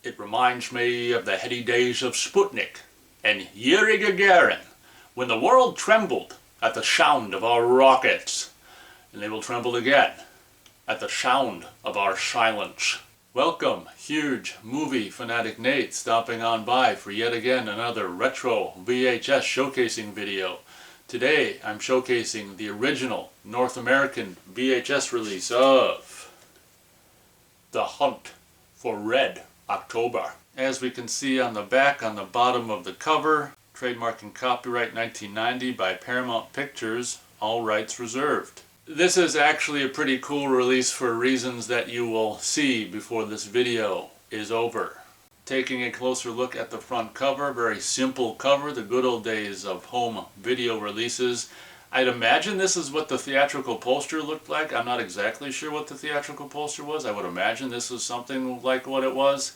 It reminds me of the heady days of Sputnik and Yuri Gagarin, when the world trembled at the sound of our rockets, and they will tremble again at the sound of our silence. Welcome, huge movie fanatic Nate, stopping on by for yet again another retro VHS showcasing video. Today I'm showcasing the original North American VHS release of The Hunt for Red October. As we can see on the back, on the bottom of the cover, trademark and copyright 1990 by Paramount Pictures, all rights reserved. This is actually a pretty cool release for reasons that you will see before this video is over. Taking a closer look at the front cover, very simple cover, the good old days of home video releases. I'd imagine this is what the theatrical poster looked like. I'm not exactly sure what the theatrical poster was. I would imagine this was something like what it was.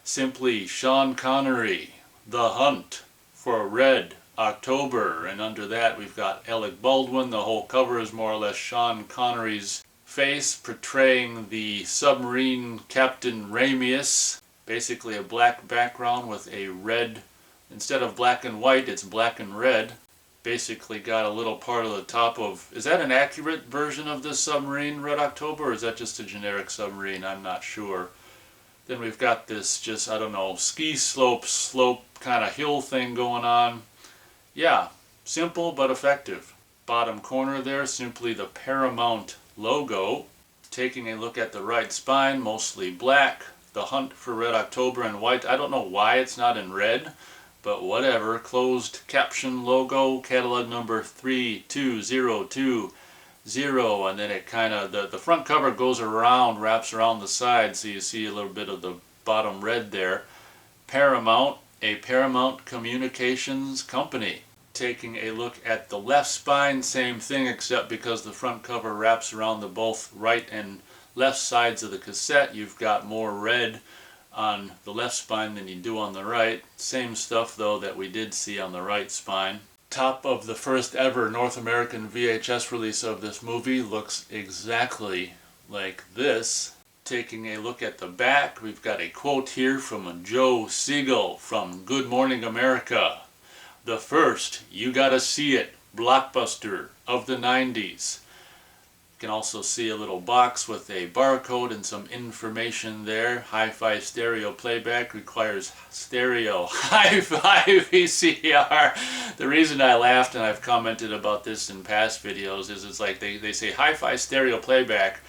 Simply Sean Connery, The Hunt for Red October, and under that we've got Alec Baldwin. The whole cover is more or less Sean Connery's face portraying the submarine Captain Ramius. Basically a black background with a red, instead of black and white, it's black and red. Basically got a little part of the top of, is that an accurate version of this submarine, Red October, or is that just a generic submarine? I'm not sure. Then we've got this just, I don't know, ski slope kind of hill thing going on. Yeah, simple but effective. Bottom corner there, simply the Paramount logo. Taking a look at the right spine, mostly black. The Hunt for Red October in white. I don't know why it's not in red, but whatever. Closed caption logo, catalog number 32020, and then it kind of, the front cover goes around, wraps around the side, so you see a little bit of the bottom red there. Paramount, a Paramount Communications company. Taking a look at the left spine, same thing, except because the front cover wraps around the both right and left sides of the cassette, you've got more red on the left spine than you do on the right. Same stuff though that we did see on the right spine. Top of the first ever North American VHS release of this movie looks exactly like this. Taking a look at the back, we've got a quote here from Joe Siegel from Good Morning America. The first You Gotta See It blockbuster of the 90s. You can also see a little box with a barcode and some information there. Hi-Fi stereo playback requires stereo Hi-Fi VCR. The reason I laughed, and I've commented about this in past videos, is it's like they say Hi-Fi stereo playback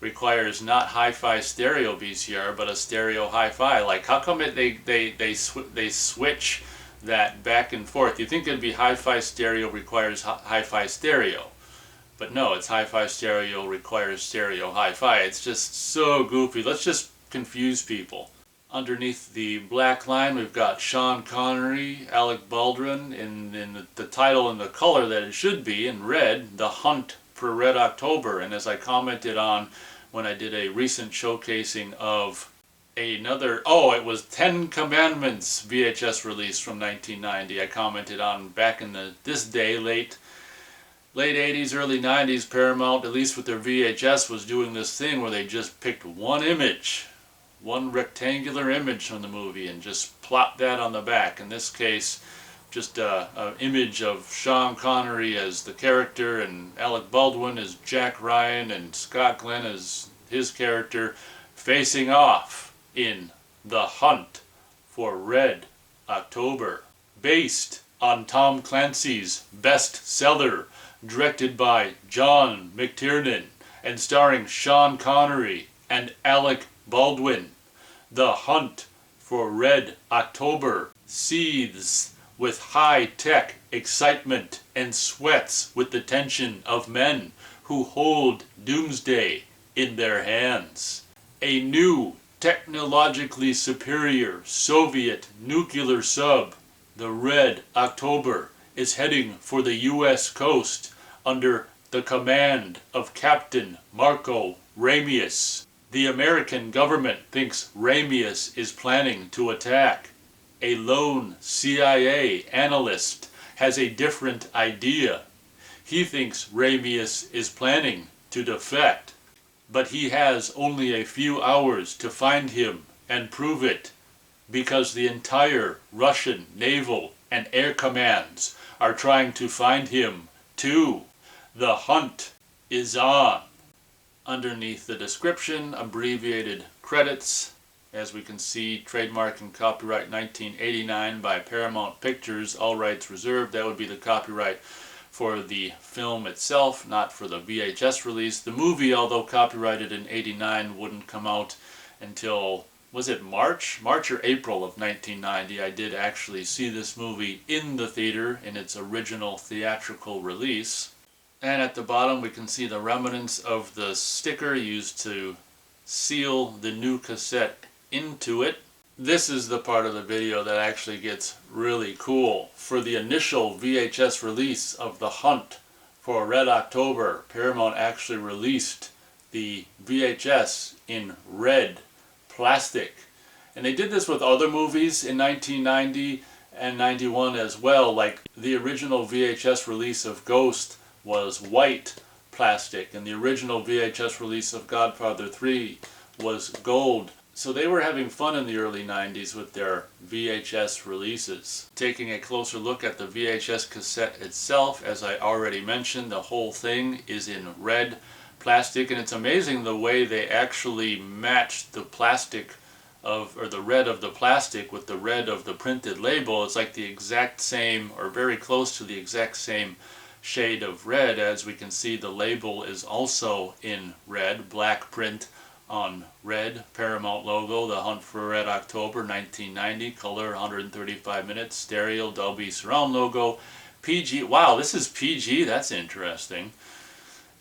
requires not Hi-Fi stereo VCR, but a stereo Hi-Fi. Like, how come they switch that back and forth? You think it'd be Hi-Fi stereo requires Hi-Fi stereo. But no, it's Hi-Fi stereo requires stereo Hi-Fi. It's just so goofy. Let's just confuse people. Underneath the black line, we've got Sean Connery, Alec Baldwin, in the title and the color that it should be, in red, The Hunt for Red October. And as I commented on when I did a recent showcasing of another, it was 10 Commandments VHS release from 1990. I commented on back in this day, late 80s, early 90s, Paramount, at least with their VHS, was doing this thing where they just picked one image, one rectangular image from the movie, and just plopped that on the back. In this case, just an image of Sean Connery as the character, and Alec Baldwin as Jack Ryan, and Scott Glenn as his character, facing off in The Hunt for Red October. Based on Tom Clancy's bestseller, directed by John McTiernan, and starring Sean Connery and Alec Baldwin. The Hunt for Red October seethes with high-tech excitement and sweats with the tension of men who hold doomsday in their hands. A new, technologically superior Soviet nuclear sub, the Red October, is heading for the U.S. coast under the command of Captain Marco Ramius. The American government thinks Ramius is planning to attack. A lone CIA analyst has a different idea. He thinks Ramius is planning to defect, but he has only a few hours to find him and prove it because the entire Russian naval and air commands are trying to find him too. The hunt is on. Underneath the description, abbreviated credits. As we can see, trademark and copyright 1989 by Paramount Pictures, all rights reserved. That would be the copyright for the film itself, not for the VHS release. The movie, although copyrighted in '89, wouldn't come out until, was it March or April of 1990. I did actually see this movie in the theater in its original theatrical release. And at the bottom we can see the remnants of the sticker used to seal the new cassette into it. This is the part of the video that actually gets really cool. For the initial VHS release of The Hunt for Red October, Paramount actually released the VHS in red plastic. And they did this with other movies in 1990 and 91 as well. Like the original VHS release of Ghost was white plastic, and the original VHS release of Godfather 3 was gold. So they were having fun in the early 90s with their VHS releases. Taking a closer look at the VHS cassette itself, as I already mentioned, the whole thing is in red plastic, and it's amazing the way they actually matched the plastic or the red of the plastic with the red of the printed label. It's like the exact same, or very close to the exact same shade of red. As we can see, the label is also in red, black print on red, Paramount logo, The Hunt for Red October 1990, color 135 minutes, stereo Dolby Surround logo, PG. Wow, this is PG, that's interesting.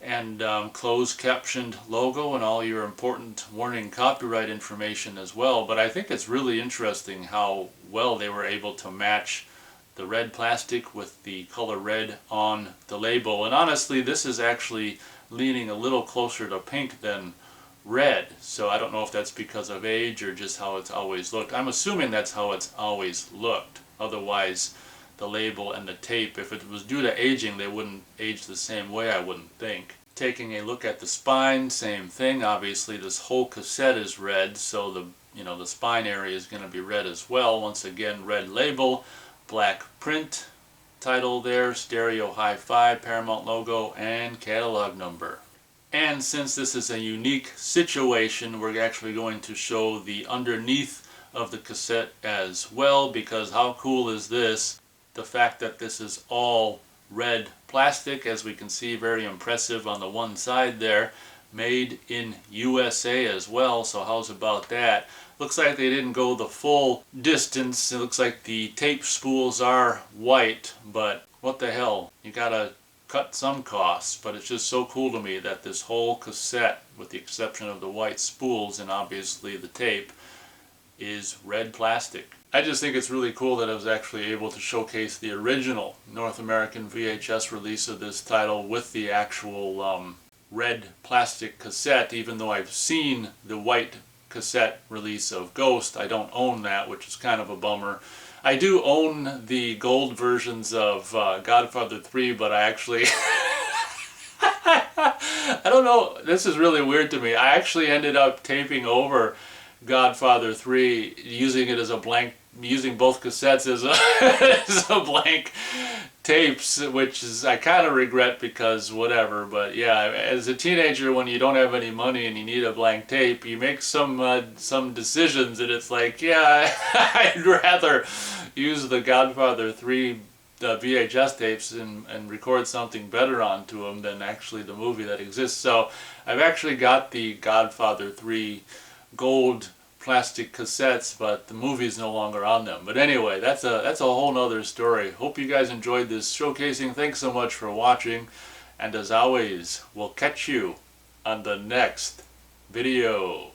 And closed captioned logo and all your important warning copyright information as well. But I think it's really interesting how well they were able to match the red plastic with the color red on the label. And honestly, this is actually leaning a little closer to pink than red. So I don't know if that's because of age or just how it's always looked. I'm assuming that's how it's always looked. Otherwise, the label and the tape, if it was due to aging, they wouldn't age the same way, I wouldn't think. Taking a look at the spine, same thing. Obviously, this whole cassette is red, so the spine area is going to be red as well. Once again, red label, black print, title there, stereo hi-fi, Paramount logo, and catalog number. And since this is a unique situation, we're actually going to show the underneath of the cassette as well, because how cool is this? The fact that this is all red plastic, as we can see, very impressive on the one side there, made in USA as well. So how's about that? Looks like they didn't go the full distance. It looks like the tape spools are white, but what the hell, you gotta cut some costs. But it's just so cool to me that this whole cassette, with the exception of the white spools and obviously the tape, is red plastic. I just think it's really cool that I was actually able to showcase the original North American VHS release of this title with the actual red plastic cassette. Even though I've seen the white cassette release of Ghost, I don't own that, which is kind of a bummer. I do own the gold versions of Godfather 3, but I actually I don't know, this is really weird to me. I actually ended up taping over Godfather 3, using it as a blank, using both cassettes as a blank tapes, which is, I kind of regret because whatever. But yeah, as a teenager, when you don't have any money and you need a blank tape, you make some decisions, and it's like, yeah, I'd rather use the Godfather 3 VHS tapes and record something better onto them than actually the movie that exists. So I've actually got the Godfather 3 gold plastic cassettes, but the movie's no longer on them. But anyway, that's a whole nother story. Hope you guys enjoyed this showcasing. Thanks so much for watching, and as always, we'll catch you on the next video.